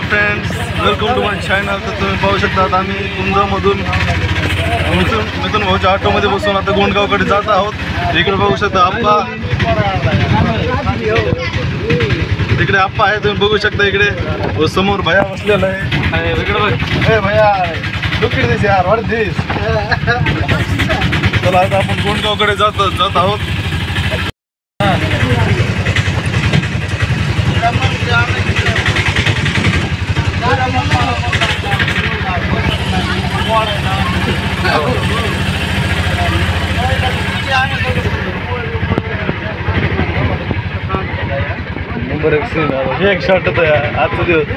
Friends, welcome to my channel. तर तुम्ही पाहू शकता आम्ही कुंजमधून मिथून भाऊच्या ऑटोमध्ये बसून आता गोंडगावकडे जात आहोत. इकडे बघू शकता आप्पा, तिकडे आप्पा आहे तुम्ही बघू शकता. इकडे समोर भैया बसलेला आहे. इकडे बघ भैया, लुक एट दिस यार, व्हाट दिस. चला आता आपण गोंडगावकडे जात आहोत. नंबर एक सीन हे एक शॉट होतं आजचा दिवस.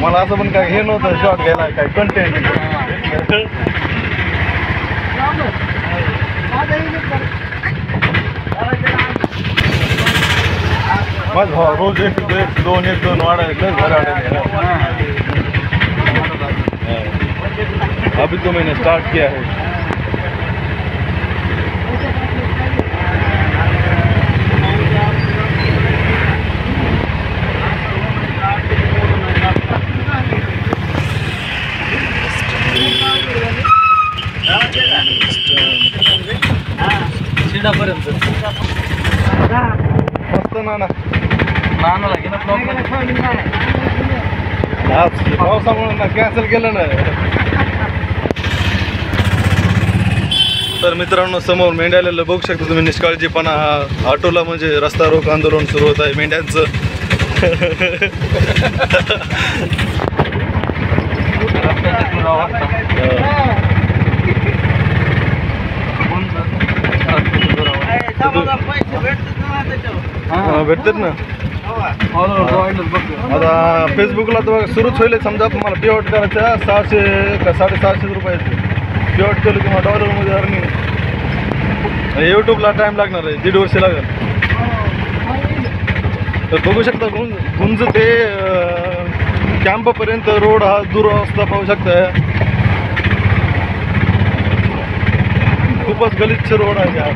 मला असं पण काय हे नव्हतं शॉट घ्यायला, काय कंटेंट. माझ भाव रोज एक दोन वाढायला अभी तो मैंने स्टार्ट किया है. मस्त नाना लागेल आज पावसामुळे ना कॅन्सल केलं ना. तर मित्रांनो, समोर मेंढ्या आलेलं बघू शकता तुम्ही. निष्काळजीपणा हा ऑटोला म्हणजे रस्ता रोक आंदोलन सुरू होत आहे मेंढ्यांचं. भेटतात ना आता. फेसबुकला तर सुरूच होईल. समजा तुम्हाला पेआउट करायचं 600 का 650 रुपयाचे पेआउट केलं किंवा डॉलरमध्ये अर्निंग. यूट्यूबला टाईम लागणार आहे, 1.5 वर्ष लागेल. तर बघू शकता गुंज ते कॅम्पपर्यंत रोड हा दुरवस्था पाहू शकता. खूपच गलिच्छ रोड आहे यार.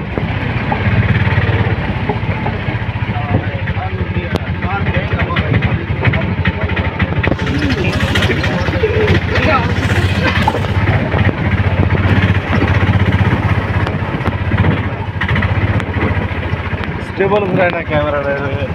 स्टेबलच राहिना कॅमेरा डायरेक्ट.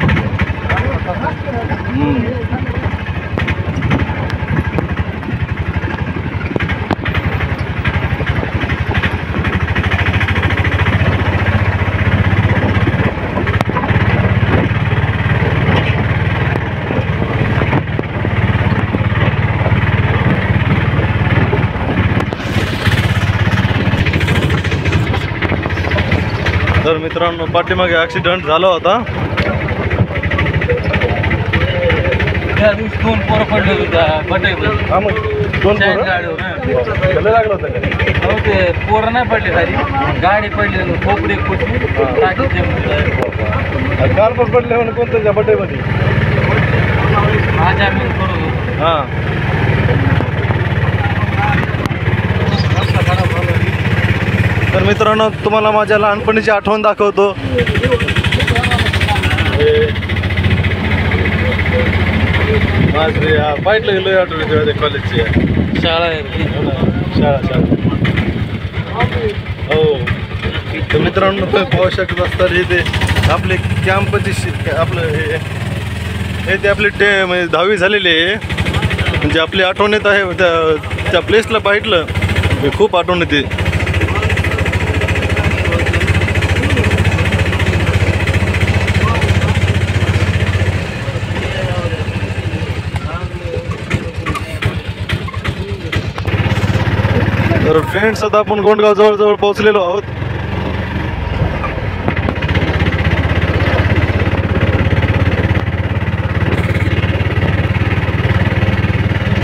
तर मित्रांनो, पाठीमागे ॲक्सिडेंट झाला होता. दोन पोरं पडले होते हा, मग दोन गाडीवर लागलं होतं का? ते पोरं नाही पडले, खाली गाडी पडली, खोपडी कुठली कार पण पडले म्हणून कोणत्या बड्डेमध्ये माझ्या आम्ही करू. हां, तर मित्रांनो, तुम्हाला माझ्या लहानपणीची आठवण दाखवतो. पाहिलं गेलो आठवड्यात कॉलेजची शाळा आहे. शाळा हो. तर मित्रांनो, तुम्ही पाहू शकत असतात हे ते आपले कॅम्पची आपलं हे ते आपले म्हणजे 10वी झालेली आहे. म्हणजे आपली आठवण येत आहे. त्या प्लेसला पाहिलं खूप आठवण येते. तर फ्रेंड्स, आता आपण गोंडगाव जवळ पोहोचलेलो आहोत.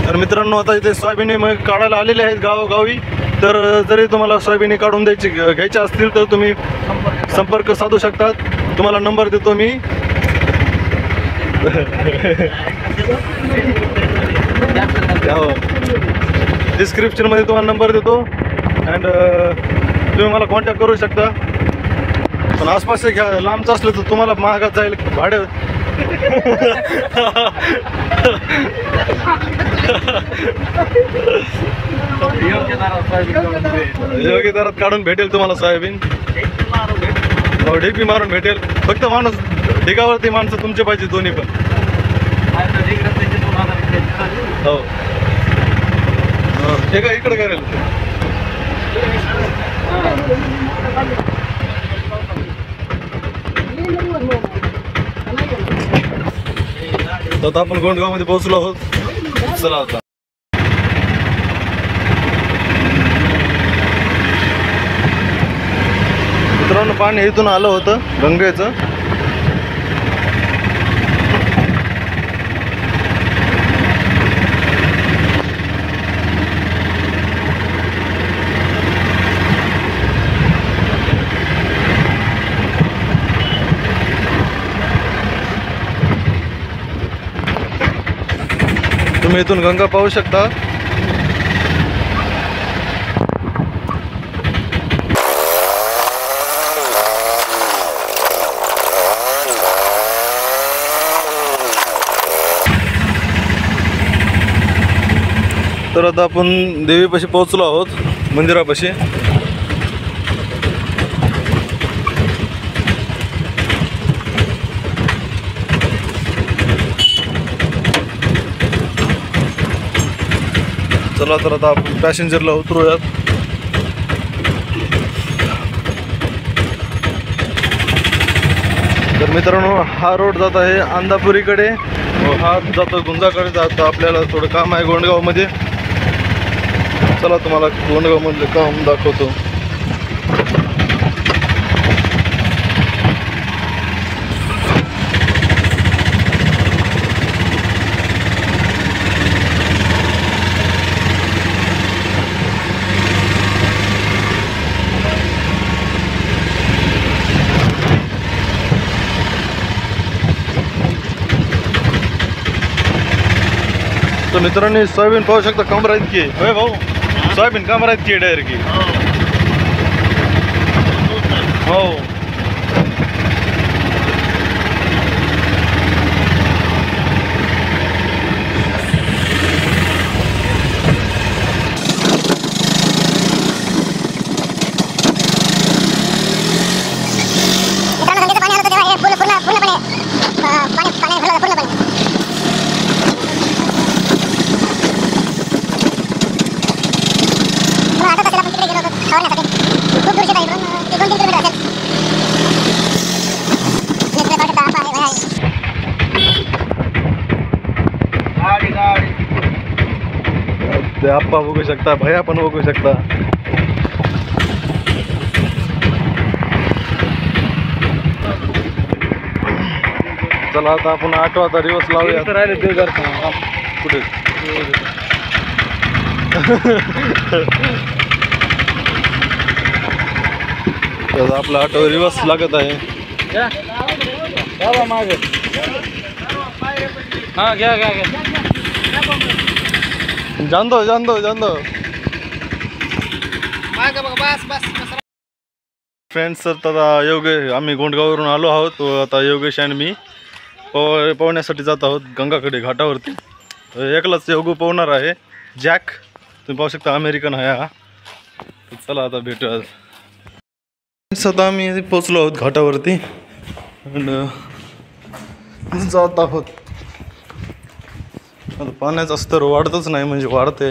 तर मित्रांनो, आता इथे सोयाबीन काढायला आलेले आहेत गावोगावी. तर जरी तुम्हाला सोयाबीन काढून घ्यायचे असतील तर तुम्ही संपर्क साधू शकतात. तुम्हाला नंबर देतो मी. डिस्क्रिप्शनमध्ये तुम्हाला नंबर देतो अँड तुम्ही मला कॉन्टॅक्ट करू शकता. पण आसपास घ्या, लांबचं असलं तर तुम्हाला महागात जाईल भाडं. योग्य दरात सोयाबीन काढून मिळेल. योग्य दरात काढून भेटेल तुम्हाला सोयाबीन. हो, ढेपी मारून भेटेल. फक्त माणूस ढिगावरती माणसं तुमचे पाहिजे दोन्ही पण. आता ढेकळं त्याचे 2000 रुपये. हो हे काय इकडे करेल. तर आता आपण गोंडगावमध्ये पोहोचलो आहोत. चला आता मित्रांनो, पाणी इथून आलं होतं गंगेचं. तुम्ही इथून गंगा पाहू शकता. तर आता आपण देवीपाशी पोहोचलो आहोत, मंदिरापाशी. चला तर आता आपण पॅसेंजरला उतरूयात. तर मित्रांनो, हा रोड जात आहे अंधापुरीकडे व हा जातो गुंजाकडे. जातो आपल्याला थोडं काम आहे गोंडगावमध्ये. चला तुम्हाला गोंडगावमधलं काम दाखवतो. तर मित्रांनी सोयाबीन पाहू शकता कमरा इतकी. होय भाऊ, सोयाबीन कमरा इतकी डायरेक्ट की. हो ते आप्पा बघू शकता, भैया पण बघू शकता. चला आता आपण 8वाचा दिवस लावूया. कुठे तर आपला 8वा दिवस लागत आहे. मागे हा घ्या घ्या घ्या. जांदो जांदो जांदो. फ्रेंड्स, तर आता आम्ही गोंडगाववरून आलो आहोत. आता योगेश आणि मी पोहण्यासाठी जात आहोत गंगाकडे घाटावरती. एकलाच योगू पोहणार आहे. जॅक तुम्ही पाहू शकता, अमेरिकन आहे हा. चला आता भेटूया. आता आम्ही पोचलो आहोत घाटावरती आणि जात आहोत. आता पाण्याचं स्तर वाढतच नाही, म्हणजे वाढते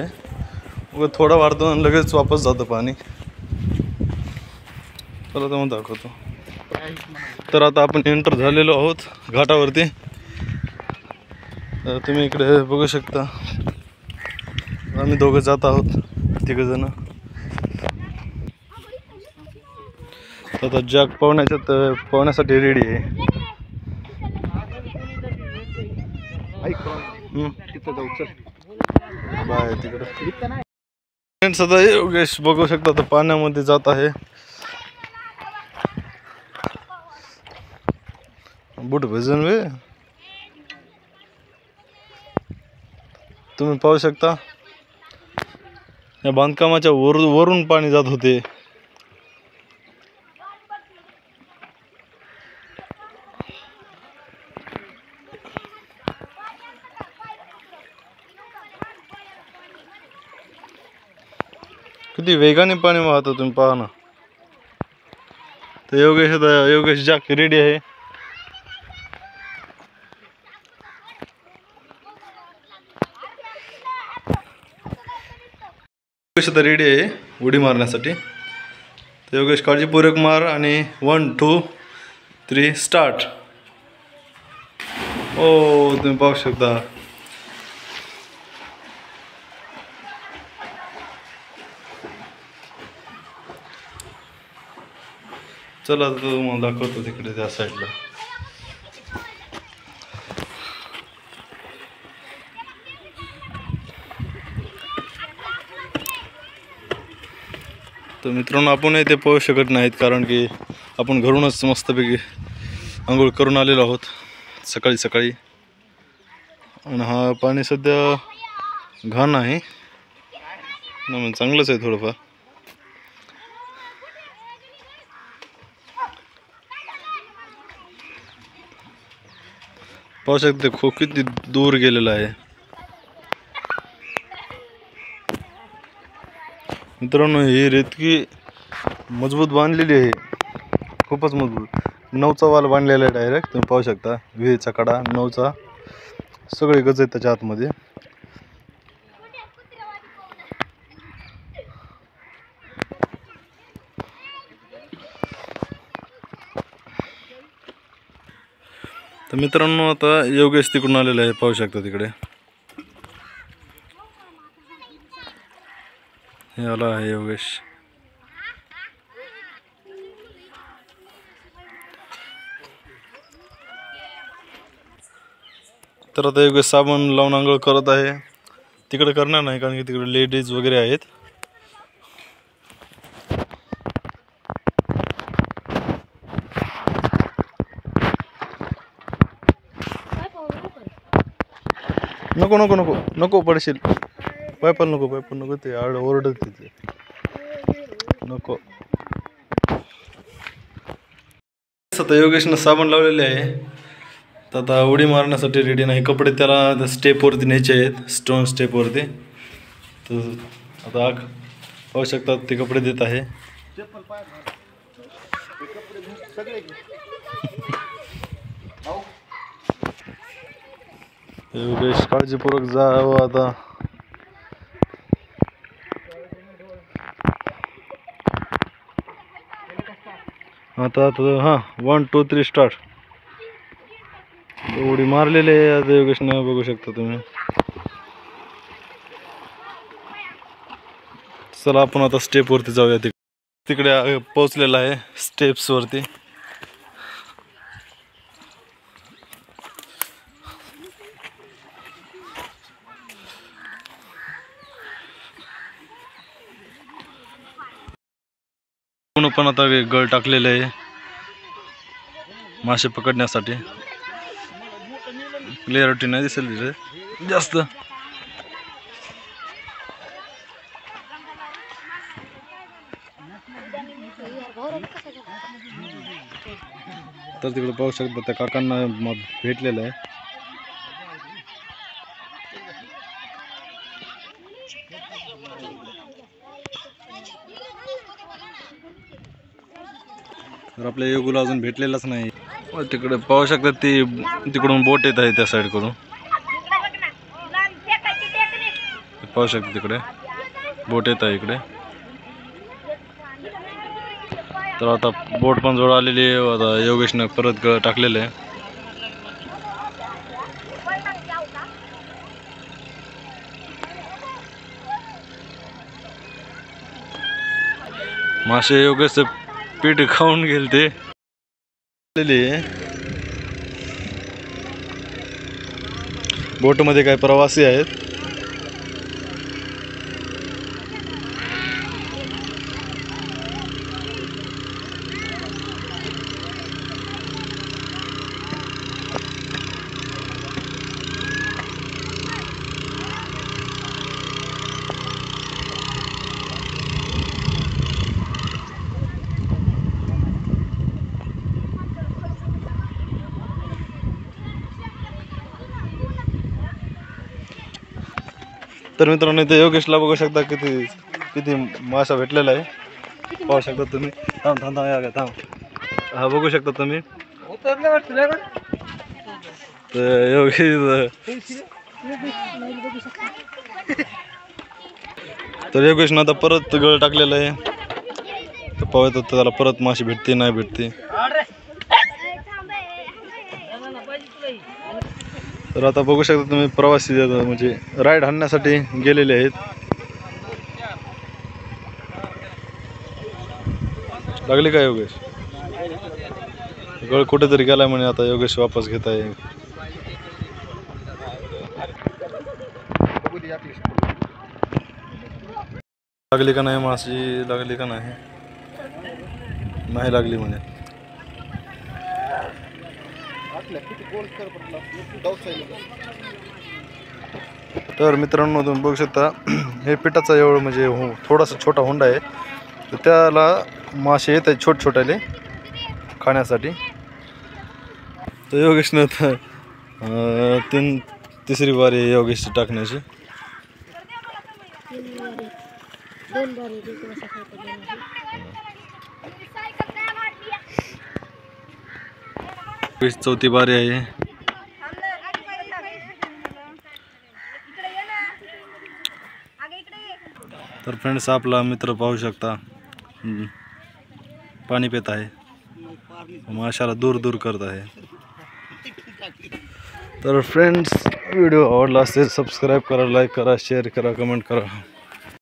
थोडं वाढतो आणि लगेच वापस जातं पाणी. चला तर मग दाखवतो. तर आता आपण एंटर झालेलो आहोत घाटावरती. तुम्ही इकडे बघू शकता, आम्ही दोघं जात आहोत, तिघजण. आता जग पोहण्यासाठी रेडी आहे. बाय तिकडे. फ्रेंड्स, आता योगेश बघू शकता तर पाण्यामध्ये जात आहे. बूट भिजून वे तुम्ही पाहू शकता. या बांधकामाच्या वरून पाणी जात होते. किती वेगाने पाणी वाहतं तुम्ही पहा ना. तर योगेश जाक रेडी आहे. योगेश आता रेडी आहे उडी मारण्यासाठी. तर योगेश काळजीपूर्वक मार आणि 1 2 3 स्टार्ट. ओ तुम्ही पाहू शकता. चला तर तुम्हाला दाखवतो तिकडे त्या साईडला. तर मित्रांनो आपणही ते पाहू शकत नाहीत कारण की आपण घरूनच मस्तपैकी आंघोळ करून आलेलो आहोत सकाळी सकाळी. आणि हा पाणी सध्या घाण आहे ना, म्हणजे चांगलंच आहे थोडंफार. पाहू शकते किती दूर गेलेला आहे. मित्रांनो ही रेतकी मजबूत बांधलेली आहे, खूपच मजबूत. 9चा वाल बांधलेला आहे डायरेक्ट. तुम्ही पाहू शकता विहिरीचा कडा 9चा, सगळे गज आहेत त्याच्या आतमध्ये. तर मित्रांनो आता योगेश तिकडून आलेला आहे, पाहू शकता तिकडे. हे आला आहे योगेश. तर आता योगेश साबण लावून आंघोळ करत आहे. तिकडे करणार नाही कारण की तिकडे लेडीज वगैरे आहेत. नको नको नको नको पडशील. पायपल नको ते ओरडत तिथे नको. आता योगेशनं साबण लावलेले आहे. तर आता उडी मारण्यासाठी रेडी नाही. कपडे त्याला स्टेपवरती न्यायचे आहेत, स्टोन स्टेपवरती. तर आता पाहू शकतात ते कपडे देत आहे. योगेश काळजीपूर्वक जावं आता. आता हां 1 2 3 स्टार्ट. उडी मारलेली आहे आता योगेशनं, बघू शकता तुम्ही. चला आपण आता स्टेपवरती जाऊया. तिकडे पोहोचलेला आहे स्टेप्सवरती. पण आता गळ टाकलेलं आहे मासे पकडण्यासाठी. क्लिअरिटी नाही दिसेल तिथे जास्त. तर तिकडे पाहू शकता त्या काकांना भेटलेलं आहे. तर आपल्या योगूला अजून भेटलेलाच नाही. तिकडे पाहू शकता ती तिकडून बोट येत आहे त्या साईड कडून. पाहू शकता तिकडे बोट येत आहे इकडे. तर आता बोट पण जवळ आलेली आहे. आता योगेशनं परत टाकलेलं आहे. मासे योगेशचं पीठ खाऊन गेले ते. बोट मध्ये काही प्रवासी आहेत. तर मित्रांनो इथे योगेशला बघू शकता किती किती मासा भेटलेला आहे पाहू शकता तुम्ही. थांब थांब थांब या थांब. हा बघू शकता तुम्ही. तर योगेशनं आता परत गळ टाकलेलं आहे. तर पाहत होतं त्याला परत मासे भेटते नाही भेटते. तर आता बघू शकता तुम्ही प्रवासी म्हणजे राईड हाणण्यासाठी गेलेले आहेत. लागली का योगेश? गळ कुठेतरी गेलाय म्हणे. आता योगेश वापस घेत आहे. लागली का नाही माशी? लागली का नाही? नाही लागली म्हणे. तर मित्रांनो तुम्ही बघू शकता हे पिठाचा एवढं म्हणजे थोडासा छोटा होंडा आहे. तर त्याला मासे येत आहेत छोट छोट्याले खाण्यासाठी. तर योगेशनं तिसरी बारी आहे योगेशची टाकण्याची. चौथी बारी आहे. तर फ्रेंड्स आपला मित्र पाहू शकता पाणी पित आहे. माशाला दूर दूर करत आहे. तर फ्रेंड्स व्हिडिओ आवडला असेल सबस्क्राईब करा, लाईक करा, शेअर करा, कमेंट करा.